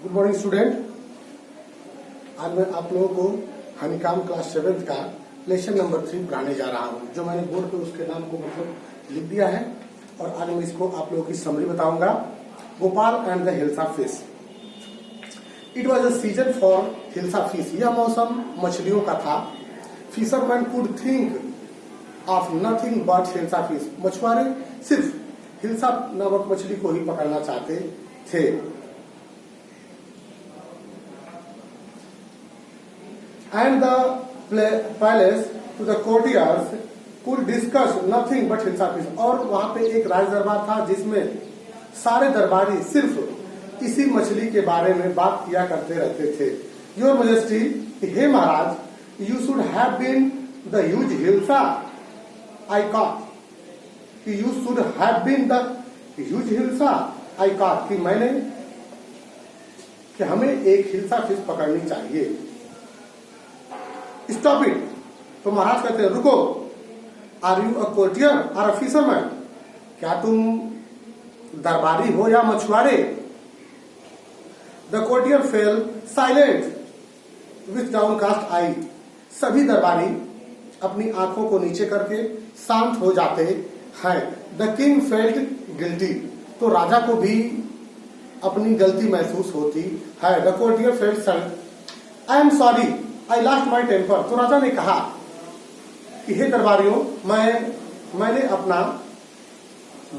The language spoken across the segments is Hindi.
Good morning student. आज मैं आप लोगों को हनीकाम क्लास 7th का लेसन नंबर 3 पढ़ाने जा रहा हूँ। जो मैंने बोर्ड पे उसके नाम को मतलब लिख दिया है और आज मैं इसको आप लोगों की समरी बताऊंगा। Gopal and the hilsa fish. It was a season for hilsa fish. यह मौसम मछलियों का था। Fisherman could think of nothing but hilsa fish. मछुआरे सिर्फ हिल्सा नामक मछली को ही पकड़ना चाहते थे। And the palace to the courtiers could discuss nothing but hilsa fish. और वहां पे एक राज दरबार था जिसमें सारे दरबारी सिर्फ इसी मछली के बारे में बात किया करते रहते थे। योर मजेस्टी, हे महाराज, you should have been the huge hilsa I caught. You should have been the huge hilsa I caught. कि हमें एक हिल्सा फिश पकड़नी चाहिए। Stop it. तो महाराज कहते हैं रुको। Are you a courtier or a fisherman. क्या तुम दरबारी हो या मछुआरे? The courtier fell silent with downcast eye. सभी दरबारी अपनी आंखों को नीचे करके शांत हो जाते हैं। The king felt guilty. तो राजा को भी अपनी गलती महसूस होती है। The courtier felt sad. I am sorry, I lost my temper. तो राजा ने कहा कि हे दरबारियों, मैंने अपना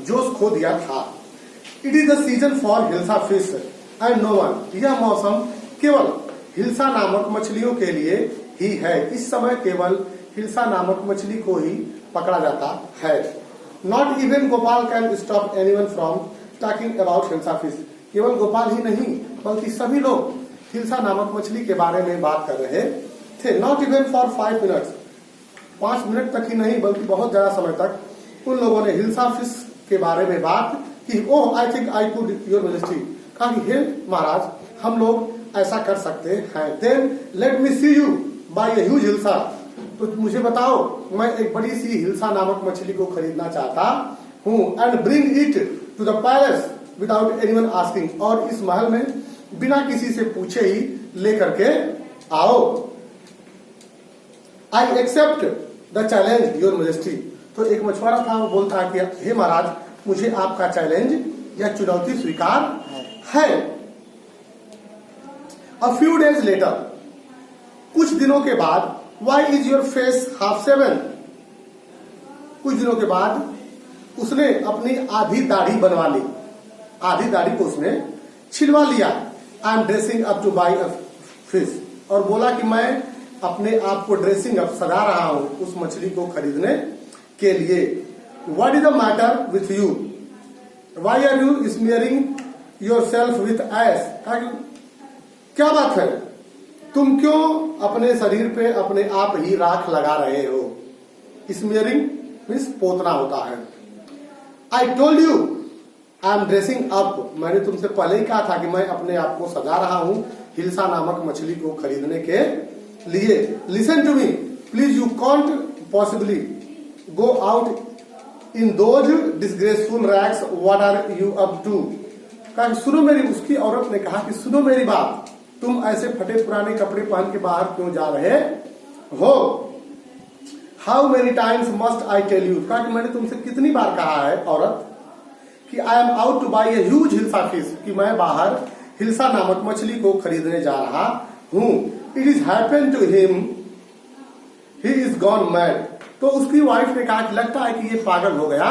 जोश खो दिया था। It is the season for hilsa fish and no one. यह मौसम केवल हिल्सा नामक मछलियों के लिए ही है। इस समय केवल हिल्सा नामक मछली को ही पकड़ा जाता है। Not even Gopal can stop anyone from talking about hilsa fish. केवल गोपाल ही नहीं बल्कि सभी लोग हिल्सा नामक मछली के बारे में बात कर रहे थे। Not even for 5 minutes. 5 minute तक ही नहीं बल्कि बहुत ज्यादा समय तक उन लोगों ने हिल्सा फिश के बारे में बात की। Oh I think I could your majesty. कहा कि हे महाराज, हम लोग ऐसा कर सकते हैं। Then let me see you buy a huge hilsa. तो मुझे बताओ, मैं एक बड़ी सी हिल्सा नामक मछली को खरीदना चाहता हूँ। And bring it to the palace without anyone asking. और इस महल में बिना किसी से पूछे ही लेकर के आओ। I accept the challenge your majesty. तो एक मछुआरा था, वो बोलता है कि हे महाराज, मुझे आपका चैलेंज या चुनौती स्वीकार है। A few days later. कुछ दिनों के बाद। Why is your face half seven. कुछ दिनों के बाद उसने अपनी आधी दाढ़ी बनवा ली। आधी दाढ़ी को उसने छिलवा लिया। I am dressing up two by a fish. और बोला कि मैं अपने आप को ड्रेसिंग अप सजा रहा हूं उस मछली को खरीदने के लिए। What is the matter with you? Why are you smearing yourself with ash. क्या बात है, तुम क्यों अपने शरीर पे अपने आप ही राख लगा रहे हो? स्मीयरिंग मीन्स पोतना होता है। I told you I am dressing up. मैंने तुमसे पहले ही कहा था कि मैं अपने आप को सजा रहा हूं हिल्सा नामक मछली को खरीदने के लिए। Listen to me please, you can't possibly go out in those disgraceful rags. What are you up to? कहा सुनो मेरी, उसकी औरत ने कहा कि सुनो मेरी बात, तुम ऐसे फटे पुराने कपड़े पहन के बाहर क्यों जा रहे हो? How many times must I tell you? कहा कि मैंने तुमसे कितनी बार कहा है औरत कि I am out two by A huge hilsa fish. कि मैं बाहर हिल्सा नामक मछली को खरीदने जा रहा हूं। It is happen to him, he is gone mad. तो उसकी वाइफ ने कहा कि लगता है कि ये पागल हो गया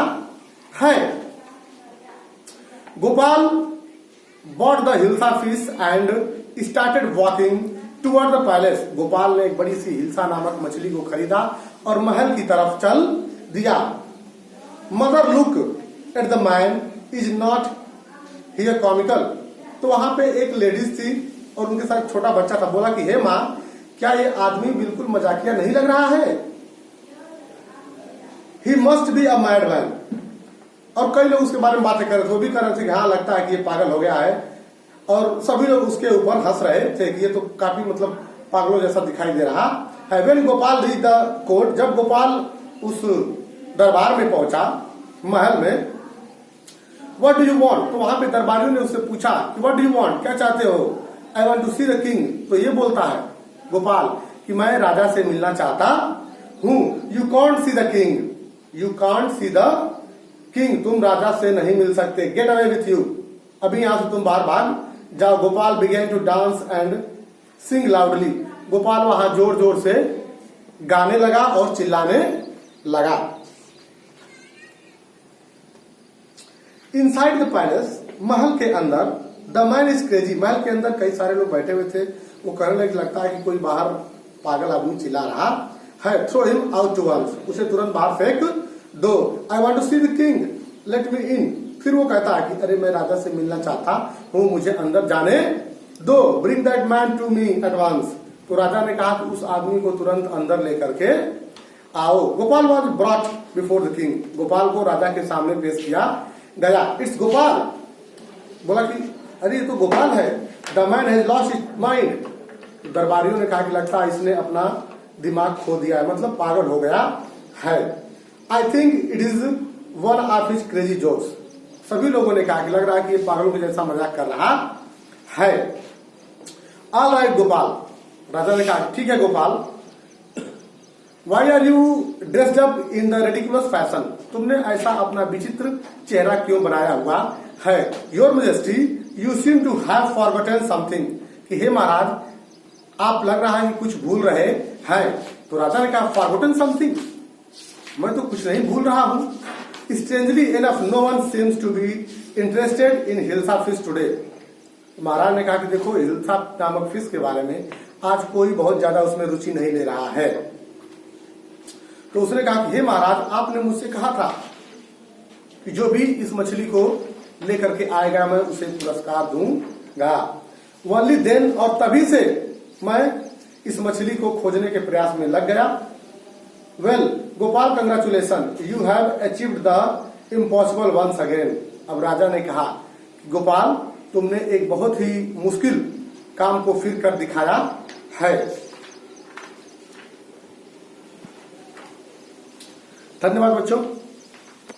है। Gopal bought the hilsa fish and started walking toward the palace. Gopal ने एक बड़ी सी हिल्सा नामक मछली को खरीदा और महल की तरफ चल दिया। Mother look at the man is not here comical. तो वहां पे एक लेडीज थी और उनके साथ छोटा बच्चा था। बोला कि हे माँ, क्या ये आदमी बिल्कुल मजाकिया नहीं लग रहा है? He must be a mad man. और कई लोग उसके बारे में बातें कर रहे थे। वो भी कर रहे थे कि हाँ, लगता है कि ये पागल हो गया है। और सभी लोग उसके ऊपर हंस रहे थे कि ये तो काफी मतलब पागलों जैसा दिखाई दे रहा है। When Gopal reach the court. जब गोपाल उस दरबार में पहुंचा, महल में, व्हाट डू यू वांट? तो वहां पे दरबारियों ने उससे पूछा कि व्हाट डू यू वांट, क्या चाहते हो? I want to see the king, तो ये बोलता है गोपाल कि मैं राजा से मिलना चाहता हूं। You can't see the king, you can't see the king, तुम राजा से नहीं मिल सकते, गेट अवे विथ यू, अभी यहां से तुम बाहर भाग जाओ। Gopal began to dance and sing loudly, Gopal वहां जोर जोर से गाने लगा और चिल्लाने लगा। इनसाइड द पैलेस, महल के अंदर, द मैन इज क्रेजी, महल के अंदर कई सारे लोग बैठे हुए थे। वो कहने लगे लगता है कि कोई बाहर पागल आदमी चिल्ला रहा है। Throw him out to once, उसे तुरंत बाहर फेंक दो। I want to see the king, let me in, फिर वो कहता है कि अरे मैं राजा से मिलना चाहता हूं, मुझे अंदर जाने दो। Bring that man to me at once, तो राजा ने कहा कि उस आदमी को तुरंत अंदर लेकर के आओ। Gopal was brought before the king, Gopal को राजा के सामने पेश किया गया। इट्स गोपाल, बोला कि अरे ये तो गोपाल है। The man has lost his mind, दरबारियों ने कहा कि लगता है इसने अपना दिमाग खो दिया है, मतलब पागल हो गया है। I think it is one of his crazy jokes, सभी लोगों ने कहा कि लग रहा है कि ये पागलों के जैसा मजाक कर रहा है। ऑल राइट गोपाल, राजा ने कहा ठीक है Gopal. Why are you dressed up in the ridiculous fashion, तुमने ऐसा अपना विचित्र चेहरा क्यों बनाया हुआ है। Your majesty you seem to have forgotten something, कि हे महाराज आप लग रहा है कि कुछ भूल रहे हैं। तो राजा ने कहा फॉरगॉटन समथिंग, मैं तो कुछ नहीं भूल रहा हूं। Strangely enough no one seems to be interested in hilsa fish today, महाराज ने कहा कि देखो हिल्सा नामक फिश के बारे में आज कोई बहुत ज्यादा उसमें रुचि नहीं ले रहा है। तो उसने कहा कि हे महाराज आपने मुझसे कहा था कि जो भी इस मछली को लेकर के आएगा मैं उसे पुरस्कार दूंगा। ओनली देन, और तभी से मैं इस मछली को खोजने के प्रयास में लग गया। Well Gopal congratulation, you have achieved the impossible once again. अब राजा ने कहा कि गोपाल तुमने एक बहुत ही मुश्किल काम को फिर कर दिखाया है। धन्यवाद बच्चों।